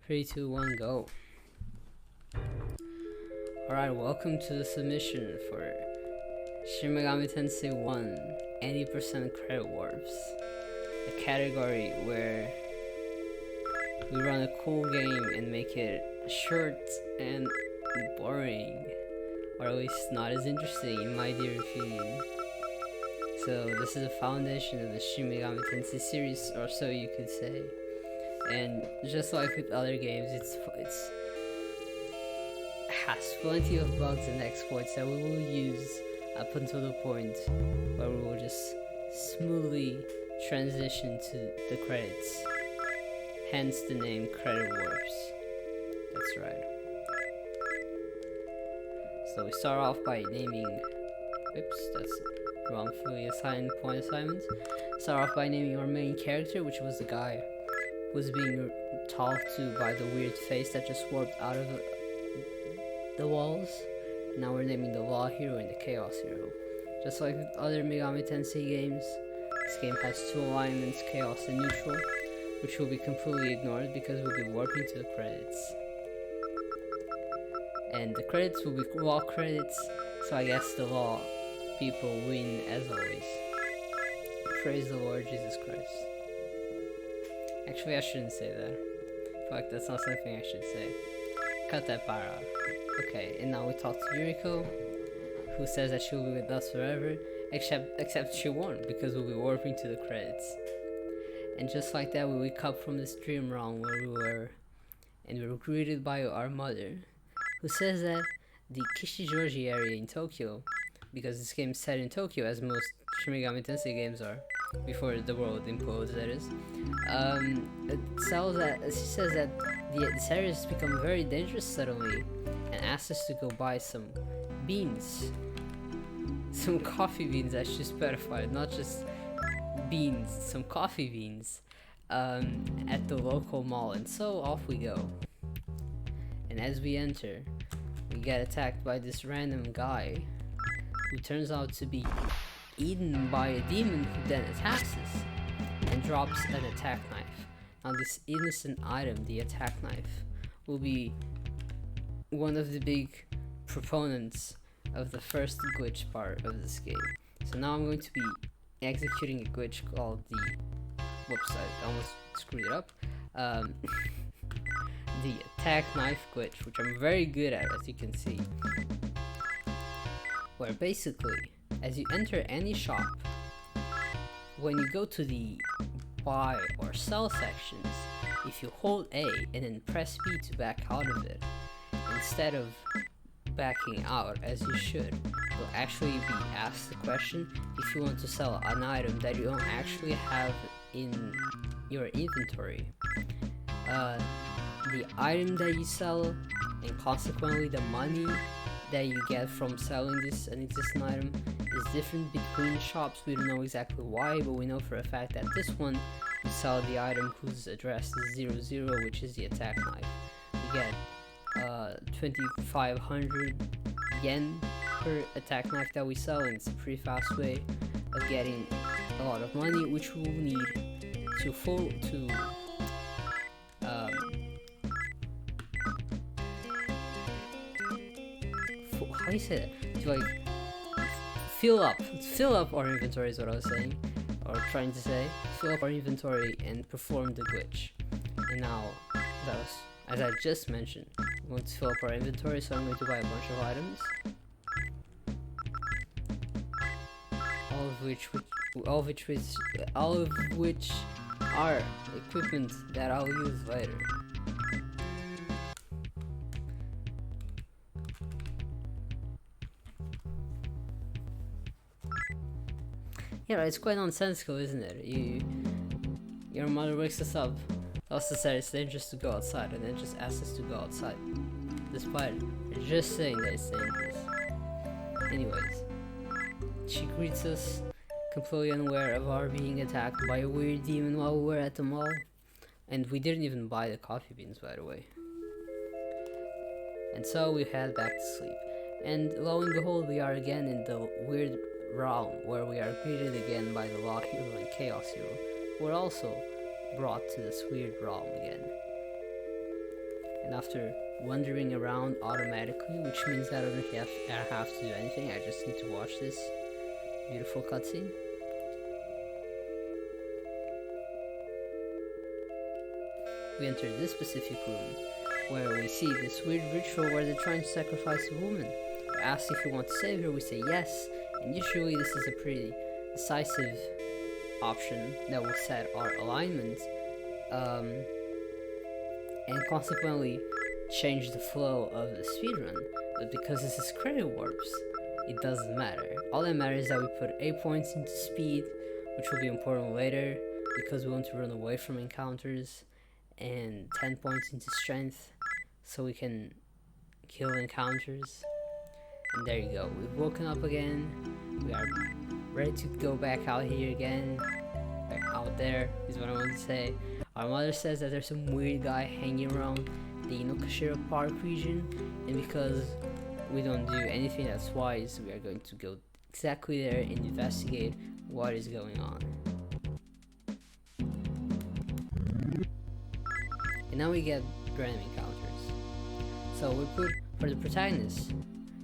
3, 2, 1, go. Alright, welcome to the submission for Shin Megami Tensei 1 80% credit warps. A category where we run a cool game and make it short and boring, or at least not as interesting in my dear opinion. So this is the foundation of the Shin Megami Tensei series, or so you could say. And just like with other games, it has plenty of bugs and exploits that we will use up until the point where we will just smoothly transition to the credits. Hence the name Credit Warps. That's right. So we start off by naming... Oops, that's wrongfully assigned point assignment. Start off by naming our main character, which was the guy who was being talked to by the weird face that just warped out of the walls. Now we're naming the Law Hero and the Chaos Hero. Just like with other Megami Tensei games, this game has two alignments, Chaos and Neutral, which will be completely ignored because we'll be warping to the credits. And the credits will be Law credits, so I guess the Law people win as always. Praise the Lord Jesus Christ. Actually, I shouldn't say that. Fuck, that's not something I should say. Cut that part out. Okay, and now we talk to Yuriko, who says that she'll be with us forever, except she won't, because we'll be warping to the credits. And just like that, we wake up from this dream realm where we were, and we were greeted by our mother, who says that the Kishijoji area in Tokyo, because this game is set in Tokyo, as most Shin Megami Tensei games are, before the world implodes, that is, she says that this area has become very dangerous suddenly, and asks us to go buy some beans. Some coffee beans, I should specify, not just beans, some coffee beans, at the local mall, and so off we go. And as we enter, we get attacked by this random guy, who turns out to be eaten by a demon who then attacks us, and drops an attack knife. Now this innocent item, the attack knife, will be one of the big proponents of the first glitch part of this game. So now I'm going to be executing a glitch called the... Whoops, I almost screwed it up. The attack knife glitch, which I'm very good at, as you can see. Where basically, as you enter any shop, when you go to the buy or sell sections, if you hold A and then press B to back out of it, instead of backing out as you should, you'll actually be asked the question if you want to sell an item that you don't actually have in your inventory. The item that you sell, and consequently the money that you get from selling an existing item, is different between shops. We don't know exactly why, but we know for a fact that this one, you sell the item whose address is 00, which is the attack knife. We get 2,500 yen per attack knife that we sell, and it's a pretty fast way of getting a lot of money, which we will need to how do you say that? To like fill up our inventory is what I was saying, or trying to say. Fill up our inventory and perform the glitch. And now, as I just mentioned, we want to fill up our inventory, so I'm going to buy a bunch of items, all of which are equipment that I'll use later. Yeah, it's quite nonsensical, isn't it? Your mother wakes us up, tells us that it's dangerous to go outside, and then just asks us to go outside, despite just saying that it's dangerous. Anyways, she greets us, completely unaware of our being attacked by a weird demon while we were at the mall, and we didn't even buy the coffee beans, by the way. And so we head back to sleep, and lo and behold, we are again in the weird realm where we are greeted again by the Law Hero and Chaos Hero, who are also brought to this weird realm again. And after wandering around automatically, which means that I don't have to do anything, I just need to watch this beautiful cutscene. We enter this specific room, where we see this weird ritual where they're trying to sacrifice a woman. We're asked if we want to save her, we say yes, and usually this is a pretty decisive option that will set our alignment, and consequently change the flow of the speedrun. But because this is credit warps, it doesn't matter. All that matters is that we put 8 points into speed, which will be important later because we want to run away from encounters, and 10 points into strength so we can kill encounters. And there you go, we've woken up again. We are ready to go back out here again. Back out there is what I want to say. Our mother says that there's some weird guy hanging around the Inokashira Park region, and because we don't do anything that's wise, we are going to go exactly there and investigate what is going on. And now we get random encounters. So we put, for the protagonist,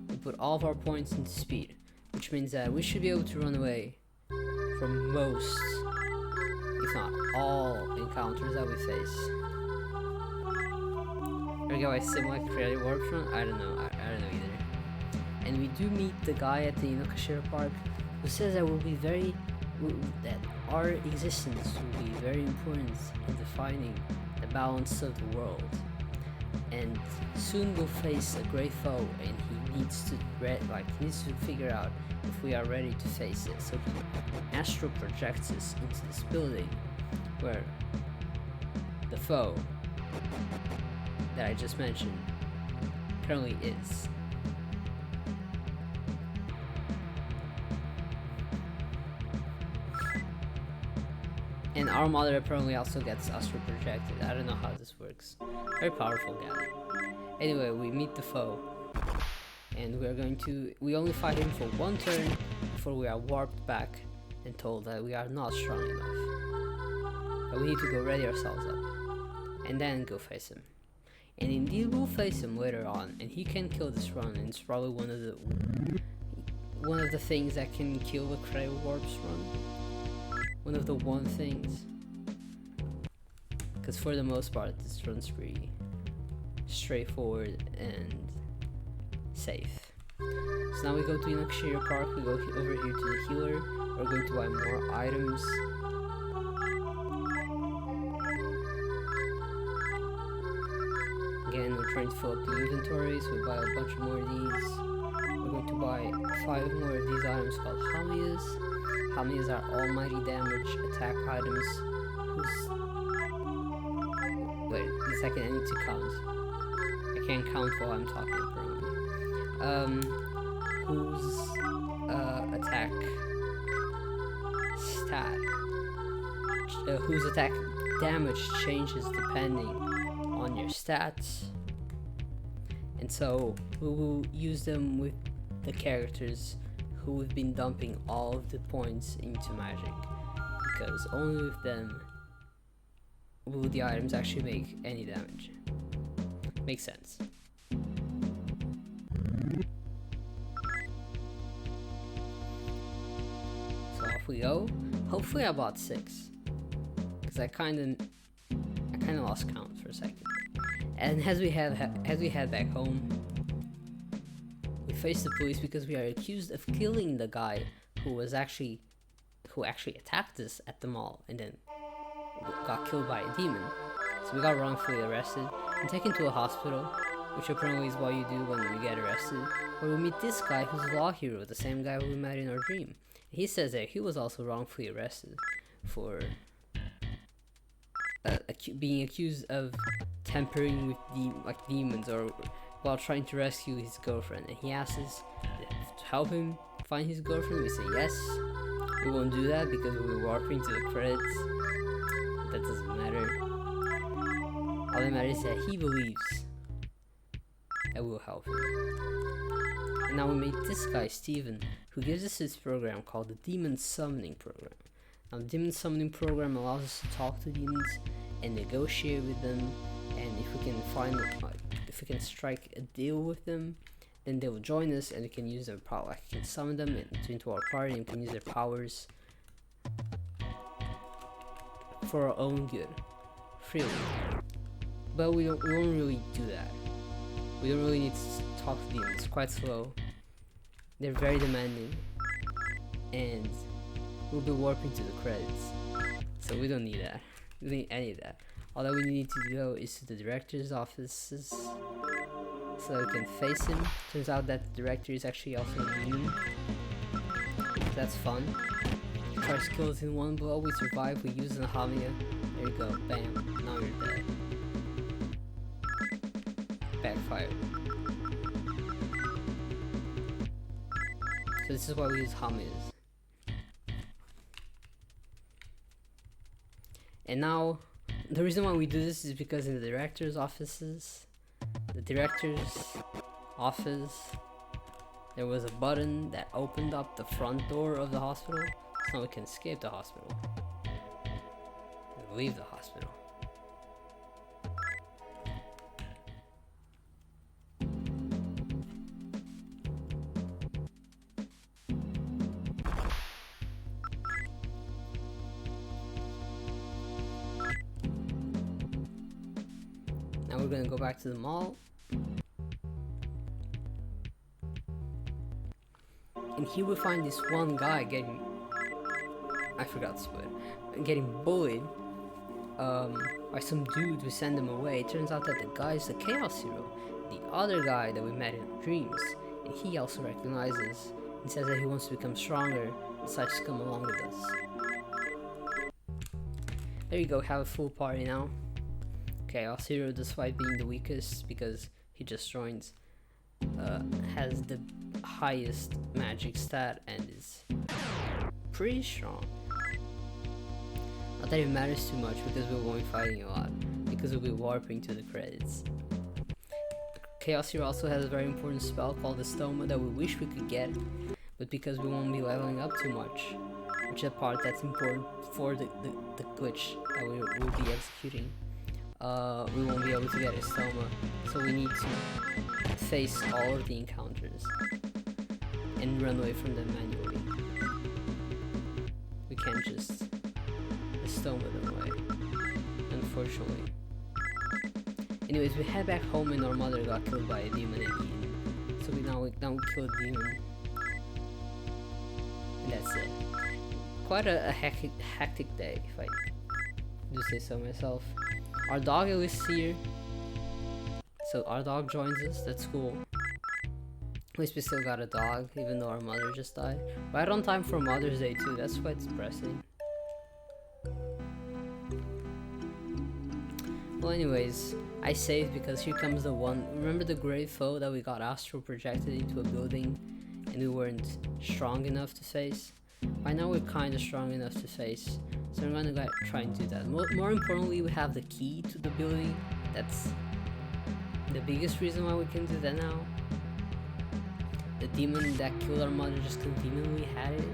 we put all of our points into speed, which means that we should be able to run away from most, if not all, encounters that we face. There we go, I sim like Credit Warp Run? I don't know, I don't know either. And we do meet the guy at the Inokashira Park who says that that our existence will be very important in defining the balance of the world. And soon we'll face a great foe, and he needs to figure out if we are ready to face it. So he astral projects us into this building where the foe that I just mentioned currently is. And our mother apparently also gets astral projected. I don't know how this works. Very powerful guy. Anyway, we meet the foe, and we only fight him for one turn before we are warped back and told that we are not strong enough. But we need to go ready ourselves up and then go face him. And indeed we'll face him later on, and he can kill this run, and it's probably one of the things that can kill the Credit Warps run. One of the things. Because for the most part this run's pretty straightforward and safe. So now we go to Inokashira Park, we go over here to the healer, we're going to buy more items. Again, we're trying to fill up the inventory, so we buy a bunch more of these. We're going to buy 5 more of these items called Hamiyas. Hamiyas are almighty damage attack items wait a second, I need to count. I can't count while I'm talking apparently. Whose attack stat whose attack damage changes depending on your stats, and so we will use them with the characters who have been dumping all of the points into magic, because only with them will the items actually make any damage. Makes sense. So off we go. Hopefully I bought 6, because I kinda lost count for a second. And as we head back home, we face the police because we are accused of killing the guy who actually attacked us at the mall and then got killed by a demon. So we got wrongfully arrested and taken to a hospital, which apparently is what you do when you get arrested, where we meet this guy who's a law hero, the same guy we met in our dream. He says that he was also wrongfully arrested for being accused of tampering with demons, or while trying to rescue his girlfriend, and he asks us to help him find his girlfriend. We say yes, we won't do that because we'll be warping to the credits. That doesn't matter. All that matters is that he believes that we'll help him. And now we meet this guy, Steven, who gives us this program called the Demon Summoning Program. Now the Demon Summoning Program allows us to talk to demons and negotiate with them and if we can find if we can strike a deal with them, then they will join us, and we can use their power. I can summon them into our party, and we can use their powers for our own good, freely. But we won't really do that. We don't really need to talk to them. It's quite slow. They're very demanding, and we'll be warping to the credits. So we don't need that. We don't need any of that. All that we need to go is to the director's offices, so we can face him. Turns out that the director is actually also immune. That's fun. Try skills in one blow. We survive. We use an Hamiya. There you go. Bam. Now you're dead. Backfired. So this is why we use Hamiyas. And now, the reason why we do this is because in the director's offices, there was a button that opened up the front door of the hospital, so we can escape the hospital and leave the hospital. Now we're gonna go back to the mall. And here we find this one guy getting... I forgot to split. Getting bullied by some dude who sent him away. It turns out that the guy is the Chaos Hero, the other guy that we met in dreams. And he also recognizes and says that he wants to become stronger and decides to come along with us. There you go, have a full party now. Chaos Hero, despite being the weakest because he just joined, has the highest magic stat and is pretty strong. Not that it matters too much because we won't be fighting a lot, because we'll be warping to the credits. Chaos Hero also has a very important spell called the Stoma that we wish we could get, but because we won't be leveling up too much, which is a part that's important for the glitch that we will be executing, we won't be able to get a Stoma, so we need to face all of the encounters and run away from them manually. We can't just Stoma them away, unfortunately. Anyways, we head back home and our mother got killed by a demon and eaten. So we now kill a demon. And that's it. Quite a hectic day, if I do say so myself. Our dog is here. So our dog joins us, that's cool. At least we still got a dog, even though our mother just died. Right on time for Mother's Day too, that's quite depressing. Well anyways, I saved because here comes the one. Remember the great foe that we got astral projected into a building and we weren't strong enough to face? By now we're kinda strong enough to face, so I'm gonna try and do that. More importantly, we have the key to the building. That's the biggest reason why we can do that now. The demon that killed our mother just conveniently had it.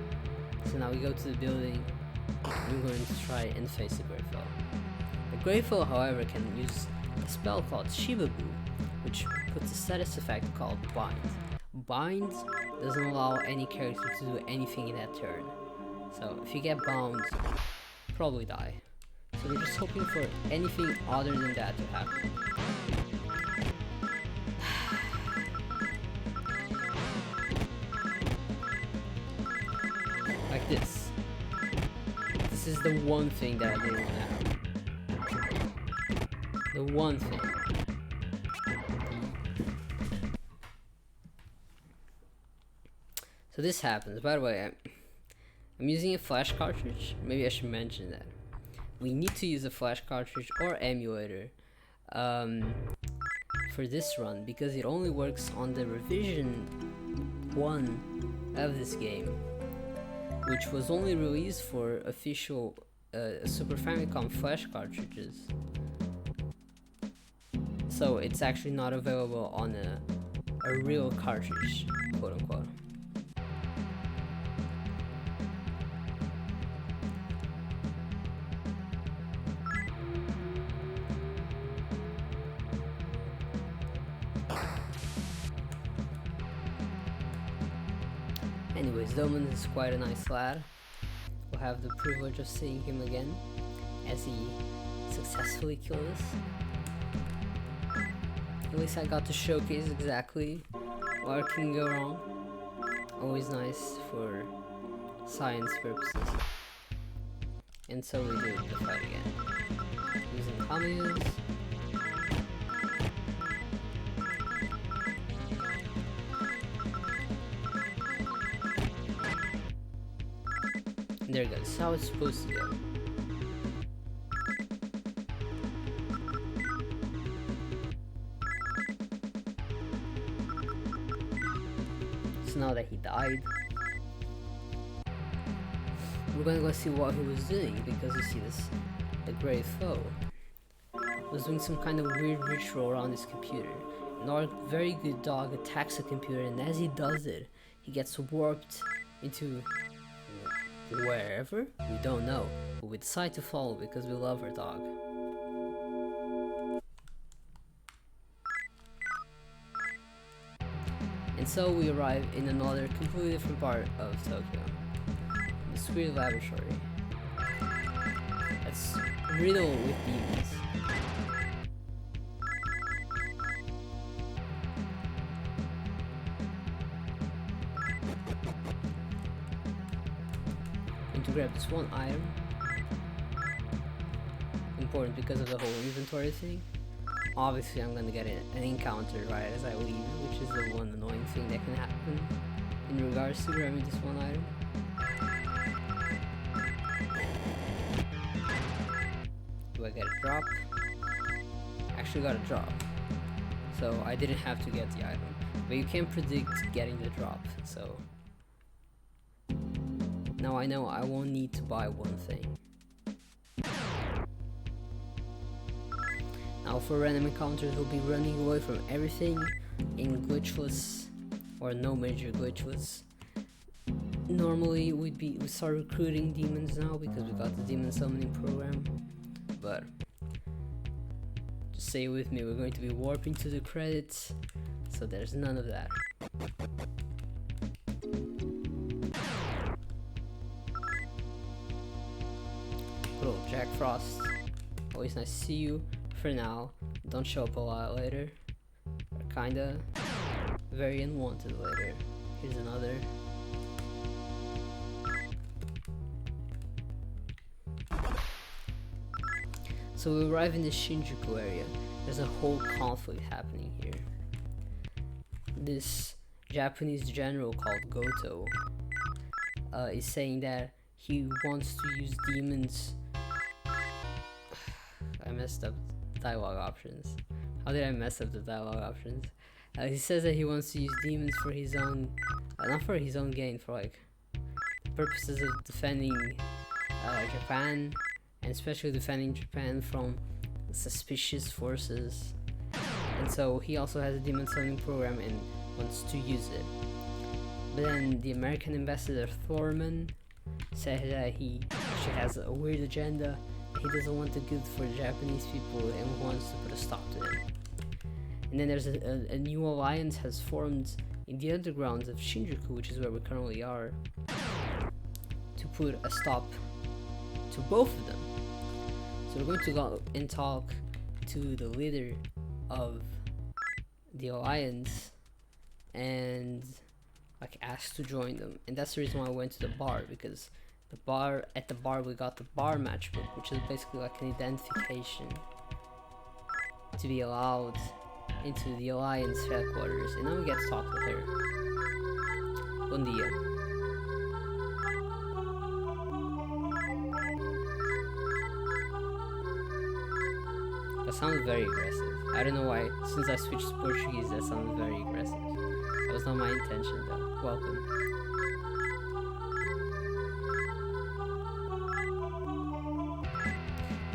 So now we go to the building and we're going to try and face the great foe. The great foe, however, can use a spell called Shibabu, which puts a status effect called Bind. Bind doesn't allow any character to do anything in that turn. So if you get bound, you probably die. So we're just hoping for anything other than that to happen. Like this. This is the one thing that I didn't have. The one thing. So this happens. By the way, I'm using a flash cartridge. Maybe I should mention that. We need to use a flash cartridge or emulator for this run because it only works on the revision 1 of this game, which was only released for official Super Famicom flash cartridges. So it's actually not available on a real cartridge, quote unquote. Anyways, Doman is quite a nice lad. We'll have the privilege of seeing him again as he successfully killed us. At least I got to showcase exactly what can go wrong. Always nice for science purposes. And so we do the fight again. Using Kamias. There it goes. That's how it's supposed to go. So now that he died, we're gonna go see what he was doing, because you see this, the Grey Foe was doing some kind of weird ritual around his computer. And our very good dog attacks the computer, and as he does it, he gets warped into wherever? We don't know, but we decide to follow because we love our dog. And so we arrive in another completely different part of Tokyo. The Secret Laboratory. That's riddled with demons. And to grab this one item. Important because of the whole inventory thing. Obviously I'm gonna get an encounter right as I leave, which is the one annoying thing that can happen in regards to grabbing this one item. Do I get a drop? Actually got a drop. So I didn't have to get the item. But you can't predict getting the drop, so now I know I won't need to buy one thing. Now for random encounters, we'll be running away from everything in glitchless or no major glitchless. Normally we start recruiting demons now because we got the demon summoning program, but just stay with me, we're going to be warping to the credits, so there's none of that. Good old Jack Frost, always nice to see you. For now, don't show up a lot later, or kinda very unwanted later. Here's another. So we arrive in the Shinjuku area. There's a whole conflict happening here. This Japanese general called Goto is saying that he wants to use demons. I messed up dialogue options. How did I mess up the dialogue options? He says that he wants to use demons for his own, not for his own gain, for like purposes of defending Japan, and especially defending Japan from suspicious forces. And so he also has a demon summoning program and wants to use it. But then the American ambassador Thorman said that he actually has a weird agenda. He doesn't want the good for Japanese people and wants to put a stop to it. And then there's a new alliance has formed in the undergrounds of Shinjuku, which is where we currently are, to put a stop to both of them. So we're going to go and talk to the leader of the alliance and like ask to join them. And that's the reason why I went to the bar, because at the bar we got the bar matchbook, which is basically like an identification to be allowed into the alliance headquarters. And now we get to talk with her. Bom dia. That sounded very aggressive. I don't know why, since I switched to Portuguese, that sounded very aggressive. That was not my intention though. Welcome.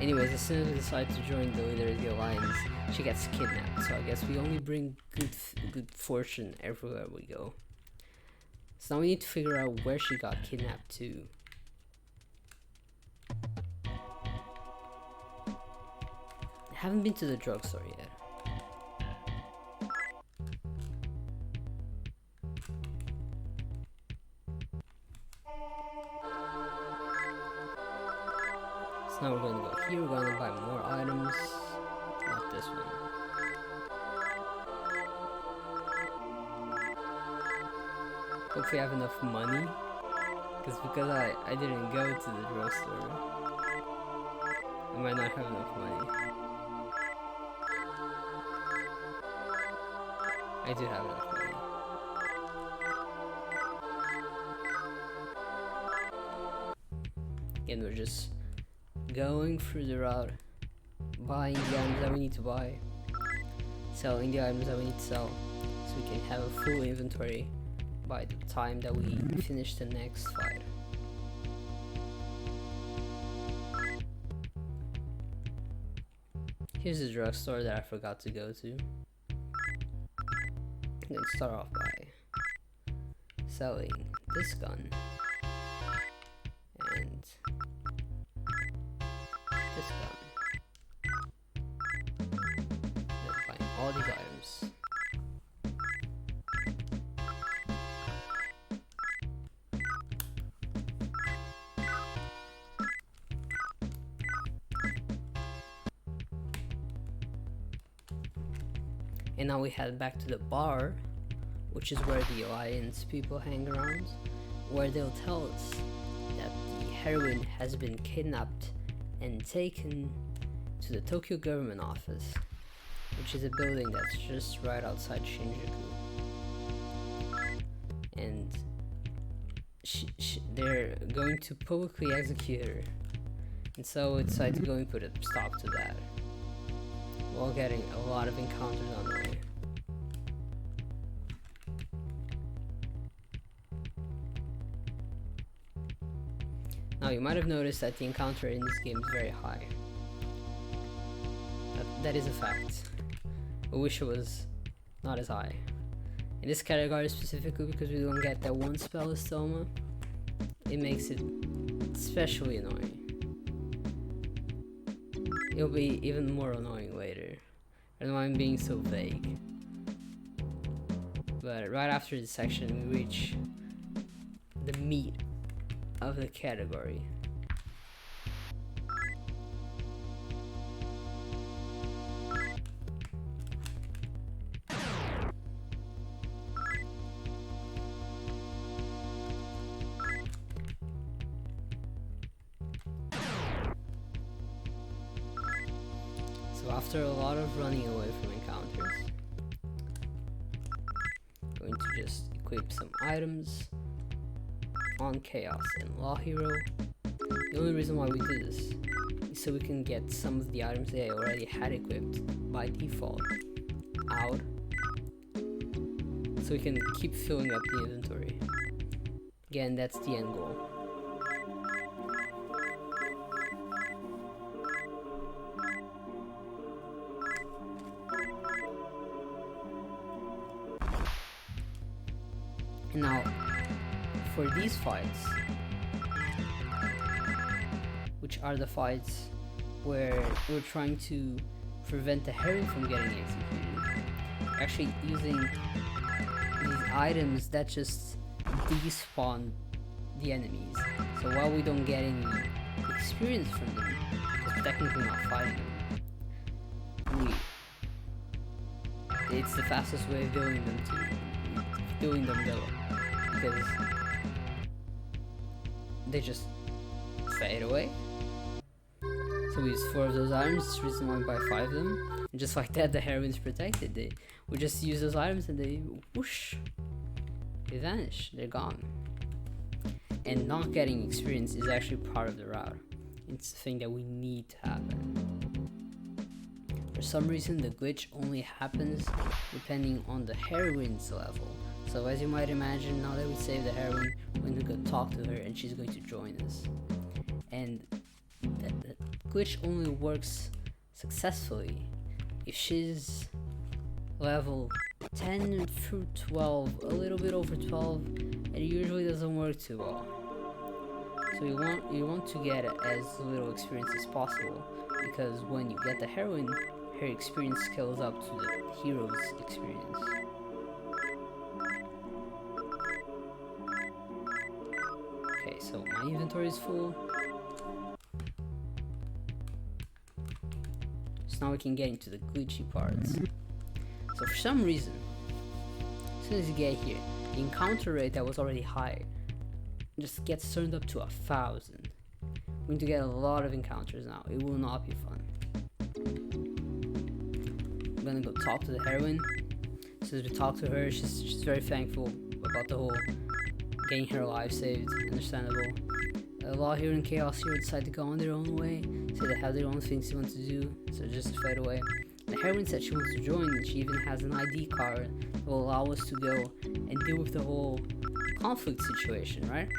Anyways, as soon as we decide to join the leader of the alliance, she gets kidnapped. So I guess we only bring good fortune everywhere we go. So now we need to figure out where she got kidnapped to. I haven't been to the drugstore yet. now we're going to go here, we're going to buy more items. Not this one. Hope we have enough money. Because I didn't go to the drugstore, I might not have enough money. I do have enough money. Again, we're just going through the route, buying the items that we need to buy, selling the items that we need to sell, so we can have a full inventory by the time that we finish the next fight. Here's the drugstore that I forgot to go to. I'm going to start off by selling this gun and this gun. Then buying all these items. And now we head back to the bar, which is where the Alliance people hang around, where they'll tell us that the heroine has been kidnapped and taken to the Tokyo government office, which is a building that's just right outside Shinjuku. And they're going to publicly execute her, and so we decided to go and put a stop to that, while getting a lot of encounters on the way. Now you might have noticed that the encounter in this game is very high. That is a fact. I wish it was not as high. In this category specifically, because we don't get that one spell of Stoma, it makes it especially annoying. It'll be even more annoying later. I don't know why I'm being so vague. But right after this section, we reach the meat of the category. So after a lot of running away from encounters, I'm going to just equip some items on Chaos and Law Hero. The only reason why we do this is so we can get some of the items that I already had equipped by default out, so we can keep filling up the inventory. Again, that's the end goal. And now, for these fights, which are the fights where we're trying to prevent the heroine from getting executed, we're actually using these items that just despawn the enemies. So while we don't get any experience from them, because we're technically not fighting them, it's the fastest way of doing them though, because they just fade away. So we use 4 of those items, that's the reason why we buy 5 of them. And just like that, the heroine's protected. We just use those items and they whoosh, they vanish, they're gone. And not getting experience is actually part of the route. It's a thing that we need to happen. For some reason, the glitch only happens depending on the heroine's level. So as you might imagine, now that we save the heroine, we're going to go talk to her and she's going to join us. And that glitch only works successfully if she's level 10 through 12, a little bit over 12, and it usually doesn't work too well. So you want to get as little experience as possible, because when you get the heroine, her experience scales up to the hero's experience. Okay, so my inventory is full. So now we can get into the glitchy parts. So for some reason, as soon as you get here, the encounter rate that was already high just gets turned up to 1,000. We're going to get a lot of encounters now. It will not be fun. I'm gonna go talk to the heroine. As soon as we talk to her, she's very thankful about the whole getting her life saved. Understandable. A lot here in Chaos here decide to go on their own way, so they have their own things they want to do, so just fade away. The heroine said she wants to join, and she even has an ID card that will allow us to go and deal with the whole conflict situation, right?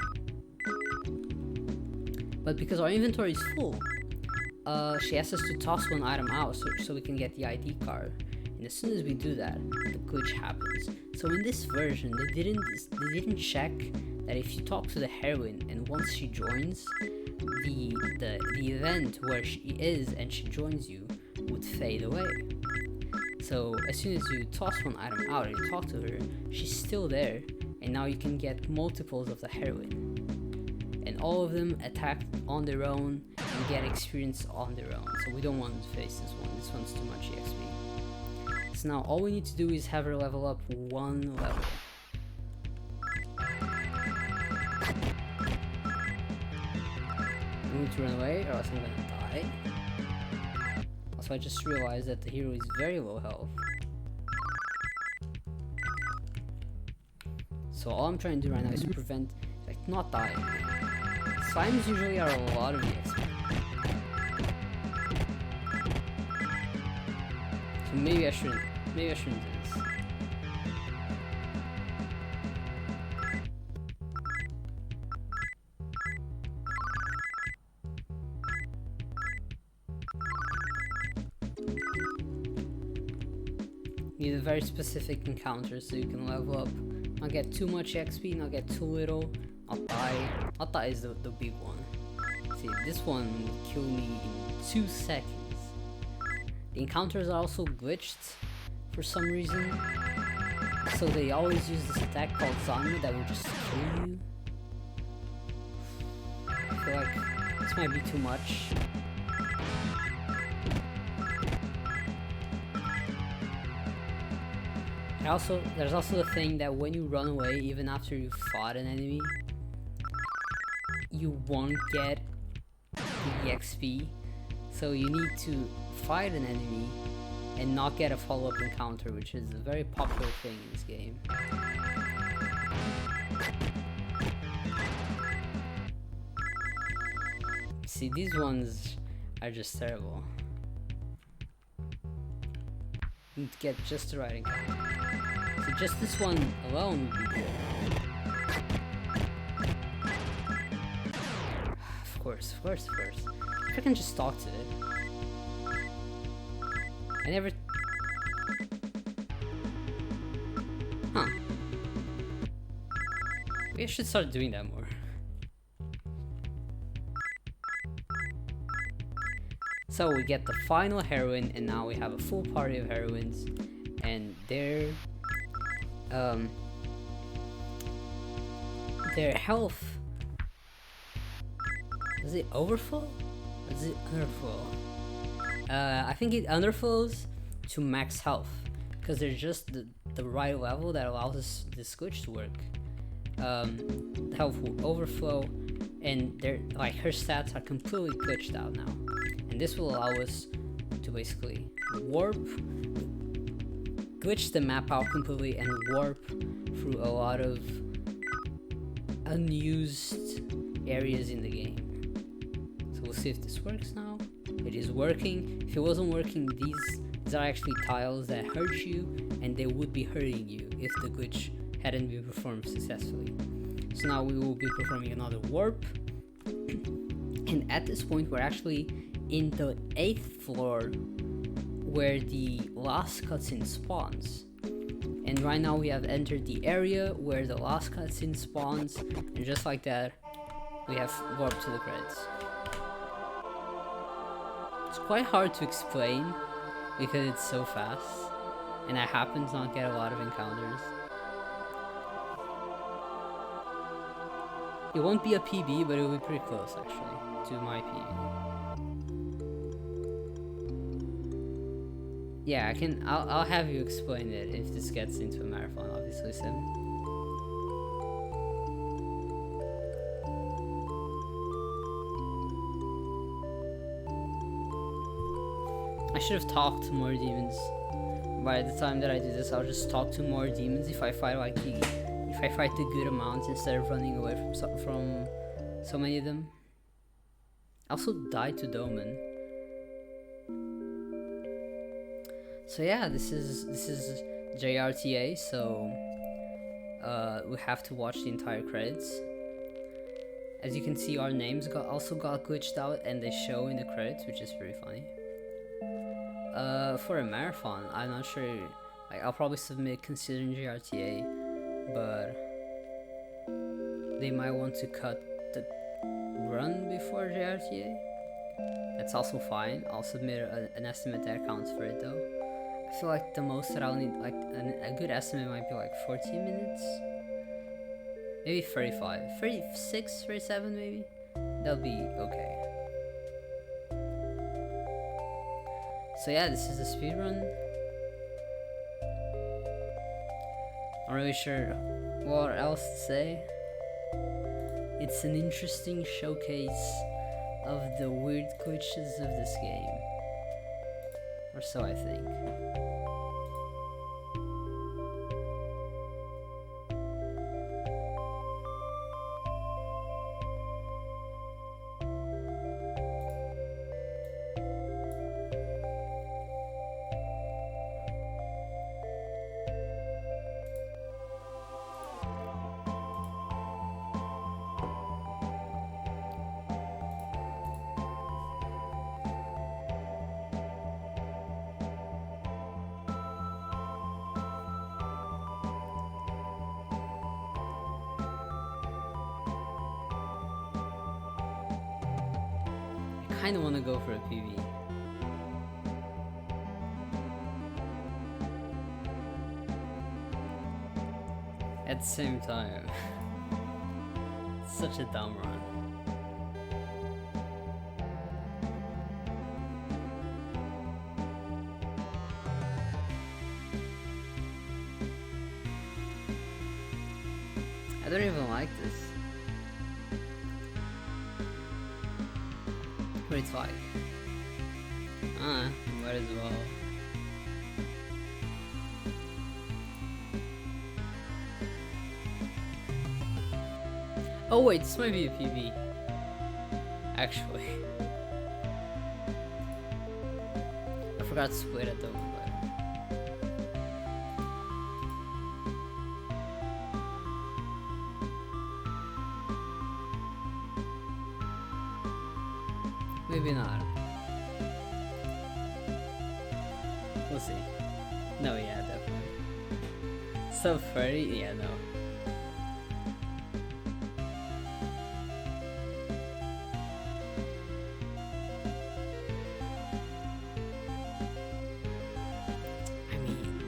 But because our inventory is full, she asks us to toss one item out so we can get the ID card. And as soon as we do that, the glitch happens. So in this version, they didn't check that if you talk to the heroine and once she joins, the event where she is and she joins you would fade away. So as soon as you toss one item out and you talk to her, she's still there, and now you can get multiples of the heroine. And all of them attack on their own and get experience on their own. So we don't want to face this one. This one's too much EXP. So now all we need to do is have her level up one level. I need to run away or else I'm gonna die. Also, I just realized that the hero is very low health. So all I'm trying to do right now is to prevent, like, not dying. Slimes usually are a lot of EXP. So maybe I shouldn't do this. Need a very specific encounter so you can level up. Not get too much XP, not get too little. Not die. Not die is the big one. See, this one will kill me in 2 seconds. The encounters are also glitched for some reason. So they always use this attack called Zombie that will just kill you. I feel like this might be too much. There's also the thing that when you run away, even after you fought an enemy, you won't get the XP. So you need to fight an enemy and not get a follow-up encounter, which is a very popular thing in this game. See, these ones are just terrible. You need to get just the right encounter. So just this one alone would be good. Of course. If I can just talk to it. I never... Huh. Maybe I should start doing that more. So we get the final heroine, and now we have a full party of heroines, and their health, does it overflow? Or does it underflow? I think it underflows to max health, because they're just the right level that allows us this glitch to work. The health will overflow, and they're like, her stats are completely glitched out now. And this will allow us to basically warp, glitch the map out completely, and warp through a lot of unused areas in the game. So we'll see if this works now. It is working. If it wasn't working, these are actually tiles that hurt you, and they would be hurting you if the glitch hadn't been performed successfully. So now we will be performing another warp. And at this point, we're actually in the 8th floor where the last cutscene spawns. And right now we have entered the area where the last cutscene spawns, and just like that, we have warped to the credits. It's quite hard to explain because it's so fast, and I happen to not get a lot of encounters. It won't be a PB, but it will be pretty close actually to my PB. Yeah, I'll have you explain it if this gets into a marathon, obviously, Sim. I should have talked to more demons. By the time that I do this, I'll just talk to more demons if I fight the good amount instead of running away from so many of them. I also died to Doman. So yeah, this is JRTA, so we have to watch the entire credits. As you can see, our names also got glitched out and they show in the credits, which is pretty funny. For a marathon, I'm not sure, like, I'll probably submit considering JRTA, but they might want to cut the run before JRTA. That's also fine. I'll submit an estimate that counts for it though. I feel like the most that I'll need, like a good estimate might be like 14 minutes. Maybe 35, 36, 37 maybe. That'll be okay. So yeah, this is the speedrun. Not really sure what else to say. It's an interesting showcase of the weird glitches of this game. Or so I think. I kinda wanna go for a PB. At the same time, it's such a dumb run. I don't even like this. But it's like, might as well. Oh wait, this might be a PB. Actually. I forgot to split it though. Maybe not. We'll see. No, yeah, definitely. Sub 30? Yeah, no. I mean,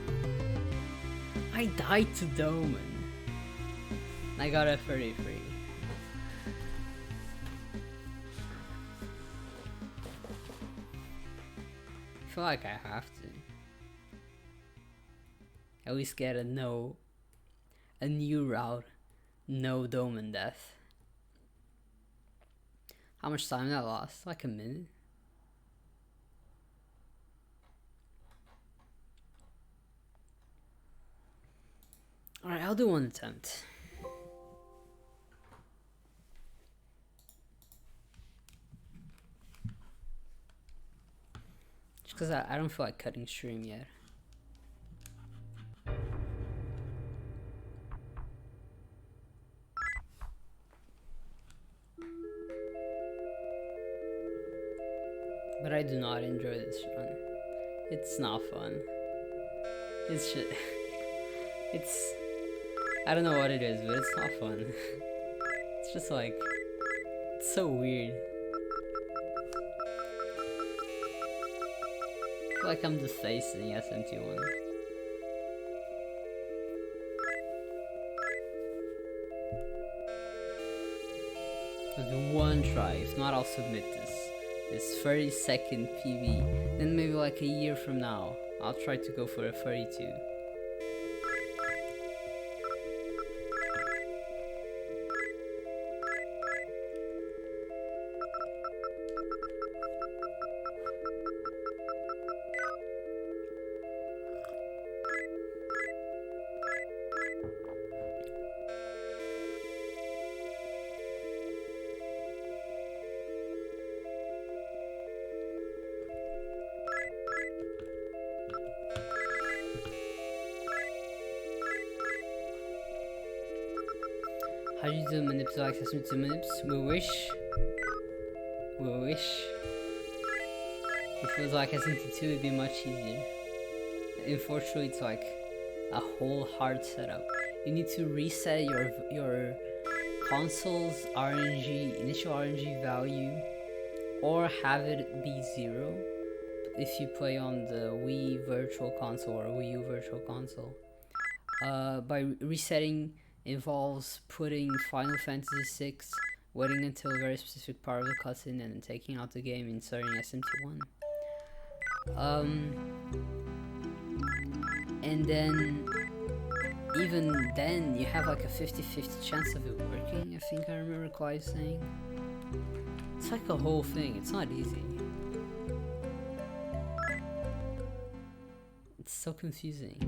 I died to Doman. I got a 33. I feel like I have to at least get a new route, no Doman death. How much time that lost? Like a minute? Alright, I'll do one attempt. Because I don't feel like cutting stream yet. But I do not enjoy this run. It's not fun. It's shit. It's... I don't know what it is, but it's not fun. It's just like... It's so weird. I feel like I'm just facing SMT1. With one try, if not I'll submit this 30-second PB. Then maybe like a year from now, I'll try to go for a 32. How do you do manips to access to manips? We wish. If it was like SMT2, it'd be much easier. Unfortunately, it's like a whole hard setup. You need to reset your console's initial RNG value, or have it be 0 if you play on the Wii Virtual Console or Wii U Virtual Console. By resetting involves putting Final Fantasy VI, waiting until a very specific part of the cutscene, and then taking out the game, inserting SMT1. And then, even then, you have like a 50-50 chance of it working, I think I remember Clive saying. It's like a whole thing, it's not easy. It's so confusing.